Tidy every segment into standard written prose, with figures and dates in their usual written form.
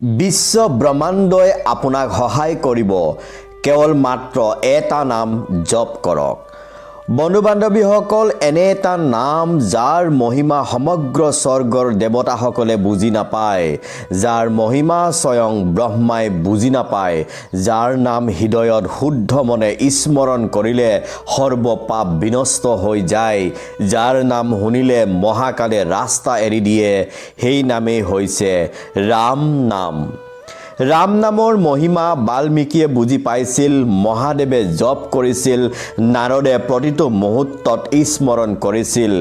বিশ্ব ব্ৰহ্মাণ্ডই আপোনাক সহায় কৰিব কেৱল মাত্ৰ এটা নাম জপ কৰক। বন্ধু বান্ধৱীসকল, এনে এটা নাম যাৰ মহিমা সমগ্ৰ স্বৰ্গৰ দেৱতাসকলে বুজি নাপায়, যাৰ মহিমা স্বয়ং ব্ৰহ্মাই বুজি নাপায়, যাৰ নাম হৃদয়ত শুদ্ধ মনে স্মৰণ কৰিলে সৰ্ব পাপ বিনষ্ট হৈ যায়, যাৰ নাম শুনিলে মহাকালে ৰাস্তা এৰি দিয়ে, সেই নামেই হৈছে ৰাম নাম। ৰাম নামৰ মহিমা বাল্মীকিয়ে বুজি পাইছিল, মহাদেৱে জপ কৰিছিল, নাৰদে প্ৰতিটো মুহূৰ্তত স্মৰণ কৰিছিল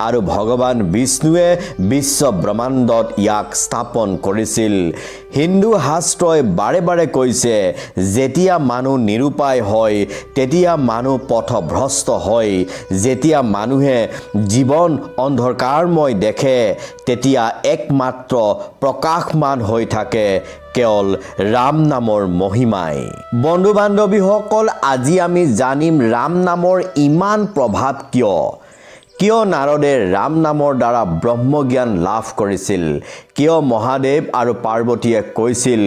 আৰু ভগৱান বিষ্ণুৱে বিশ্ব ব্ৰহ্মাণ্ডত ইয়াক স্থাপন কৰিছিল। হিন্দু শাস্ত্ৰই বাৰে বাৰে কৈছে, যেতিয়া মানুহ নিৰুপায় হয় তেতিয়া মানুহ পথভ্ৰষ্ট হয়, যেতিয়া মানুহে জীৱন অন্ধকাৰময় দেখে তেতিয়া একমাত্ৰ প্ৰকাশমান হৈ থাকে কেৱল ৰাম নামৰ মহিমাই। বন্ধু বান্ধৱীসকল, আজি আমি জানিম ৰাম নামৰ ইমান প্ৰভাৱ কিয় নাৰদে ৰাম নামৰ দ্বাৰা ব্ৰহ্মজ্ঞান লাভ কৰিছিল, কিয় মহাদেৱ আৰু পাৰ্বতীয়ে কৈছিল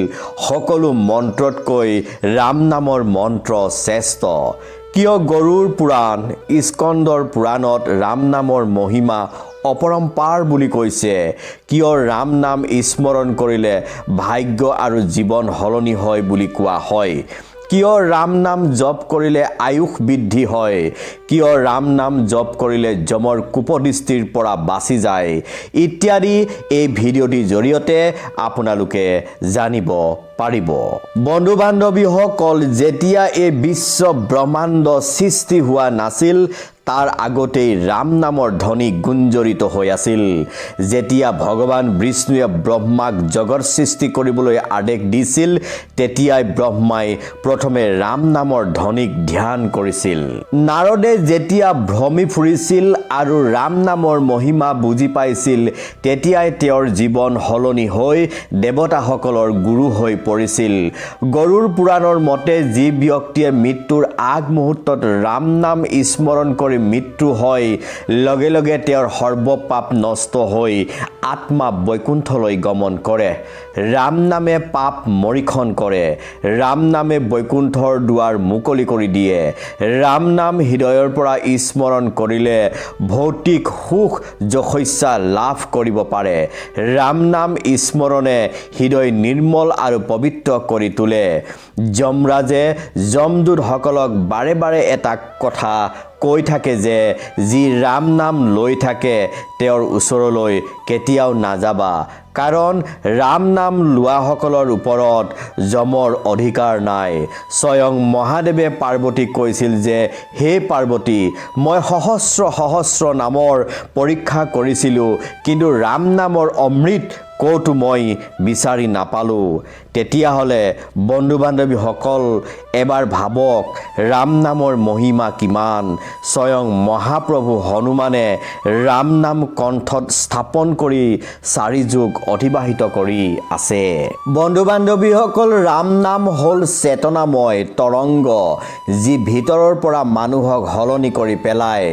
সকলো মন্ত্ৰতকৈ ৰাম নামৰ মন্ত্ৰ শ্ৰেষ্ঠ, কিয় গৰুড় পুৰাণ, স্কন্দৰ পুৰাণত ৰাম নামৰ মহিমা অপৰম্পাৰ বুলি কৈছে, কিয় ৰাম নাম স্মৰণ কৰিলে ভাগ্য আৰু জীৱন সলনি হয় বুলি কোৱা হয়, কিয় ৰাম নাম জপ কৰিলে আয়ুস বৃদ্ধি হয়, কিয় ৰাম নাম জপ কৰিলে যমৰ কুপদৃষ্টিৰ পৰা বাচি যায় ইত্যাদি এই ভিডিঅ'টিৰ জৰিয়তে আপোনালোকে জানিব পাৰিব। বন্ধু বান্ধৱীসকল, যেতিয়া এই বিশ্ব ব্ৰহ্মাণ্ড সৃষ্টি হোৱা নাছিল তাৰ আগতেই ৰাম নামৰ ধ্বনি গুঞ্জৰিত হৈ আছিল। যেতিয়া ভগৱান বিষ্ণুৱে ব্ৰহ্মাক জগত সৃষ্টি কৰিবলৈ আদেশ দিছিল তেতিয়াই ব্ৰহ্মাই প্ৰথমে ৰাম নামৰ ধ্বনিক ধ্যান কৰিছিল। নাৰদে যেতিয়া ভ্ৰমি ফুৰিছিল আৰু ৰাম নামৰ মহিমা বুজি পাইছিল তেতিয়াই তেওঁৰ জীৱন সলনি হৈ দেৱতাসকলৰ গুৰু হৈ পৰিছিল। গৰুড় পুৰাণৰ মতে যি ব্যক্তিয়ে মৃত্যুৰ আগমুহূৰ্তত ৰাম নাম স্মৰণ কৰি মৃত্যু হয় লগে লগে তেওঁৰ সৰ্বপাপ নষ্ট হৈ আত্মা বৈকুণ্ঠলৈ গমন কৰে। ৰাম নামে পাপ মৰিখন কৰে, ৰাম নামে বৈকুণ্ঠৰ দুৱাৰ মুকলি কৰি দিয়ে। ৰাম নাম হৃদয়ৰ পৰা স্মৰণ কৰিলে ভৌতিক সুখ যশস্যা লাভ কৰিব পাৰে। ৰাম নাম স্মৰণে হৃদয় নিৰ্মল আৰু পবিত্ৰ কৰি তোলে। যমৰাজে যমদূতসকলক বাৰে বাৰে এটা কথা কৈ থাকে যে যি ৰাম নাম লৈ থাকে তেওঁৰ ওচৰলৈ কেতিয়াও নাযাবা, কাৰণ ৰাম নাম লোৱাসকলৰ ওপৰত যমৰ অধিকাৰ নাই। স্বয়ং মহাদেৱে পাৰ্বতীক কৈছিল যে হে পাৰ্বতী, মই সহস্ৰ নামৰ পৰীক্ষা কৰিছিলোঁ কিন্তু ৰাম নামৰ অমৃত ক'তো মই বিচাৰি নাপালোঁ। তেতিয়াহ'লে বন্ধু বান্ধৱীসকল এবাৰ ভাবক ৰাম নামৰ মহিমা কিমান। স্বয়ং মহাপ্ৰভু হনুমানে ৰাম নাম কণ্ঠত স্থাপন কৰি 4 যুগ অতিবাহিত কৰি আছে। বন্ধু বান্ধৱীসকল, ৰাম নাম হ'ল চেতনাময় তৰংগ যি ভিতৰৰ পৰা মানুহক সলনি কৰি পেলায়,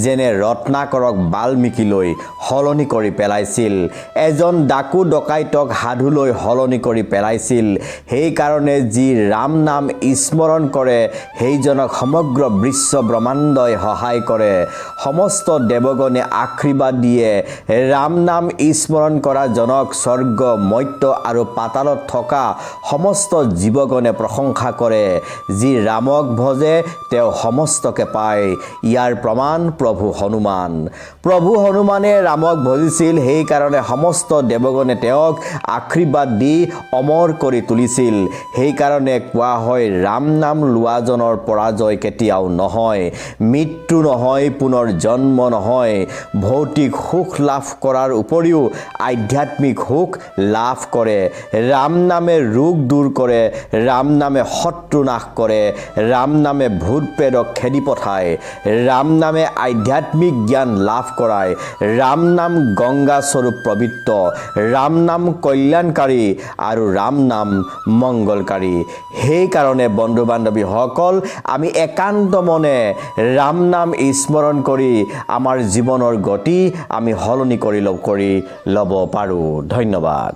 যেনে ৰত্নাকৰক বাল্মীকিলৈ সলনি কৰি পেলাইছিল, এজন ডাকু ডকাইতক সাধুলৈ সলনি কৰি পেলাইছিল। সেইকাৰণে যি ৰাম নাম স্মৰণ কৰে সেইজনক সমগ্ৰ বিশ্ব ব্ৰহ্মাণ্ডই সহায় কৰে। সমস্ত দেৱগণে আশীৰ্বাদ দিয়ে। ৰাম নাম স্মৰণ কৰা জনক স্বৰ্গ, মৰ্ত্য আৰু পাতালত থকা সমস্ত জীৱগণে প্ৰশংসা কৰে। যি ৰামক ভজে তেওঁ সমস্তকে পায়। ইয়াৰ প্ৰমাণ প্ৰভু হনুমান। প্ৰভু হনুমানে ৰামক ভজিছিল, সেইকাৰণে সমস্ত দেৱগণে তেওঁক আশীৰ্বাদ দি অমৰ কৰি তুলিছিল। সেইকাৰণে কোৱা হয় ৰাম নাম লোৱাজনৰ পৰাজয় কেতিয়াও নহয়, মৃত্যু নহয়, পুনৰ জন্ম নহয়। ভৌতিক সুখ লাভ কৰাৰ উপৰিও আধ্যাত্মিক সুখ লাভ কৰে। ৰাম নামে ৰোগ দূৰ কৰে, ৰাম নামে শত্ৰু নাশ কৰে, ৰাম নামে ভূত প্ৰেতক খেদি পঠায়, ৰাম নামে আধ্যাত্মিক জ্ঞান লাভ কৰায়, ৰাম নাম গংগা স্বৰূপ পবিত্ৰ, ৰাম নাম কল্যাণকাৰী আৰু ৰাম নাম মংগলকাৰী। সেইকাৰণে বন্ধু বান্ধৱীসকল আমি একান্ত মনে ৰাম নাম স্মৰণ কৰি আমাৰ জীৱনৰ গতি আমি সলনি কৰি ল'ব পাৰোঁ। ধন্যবাদ।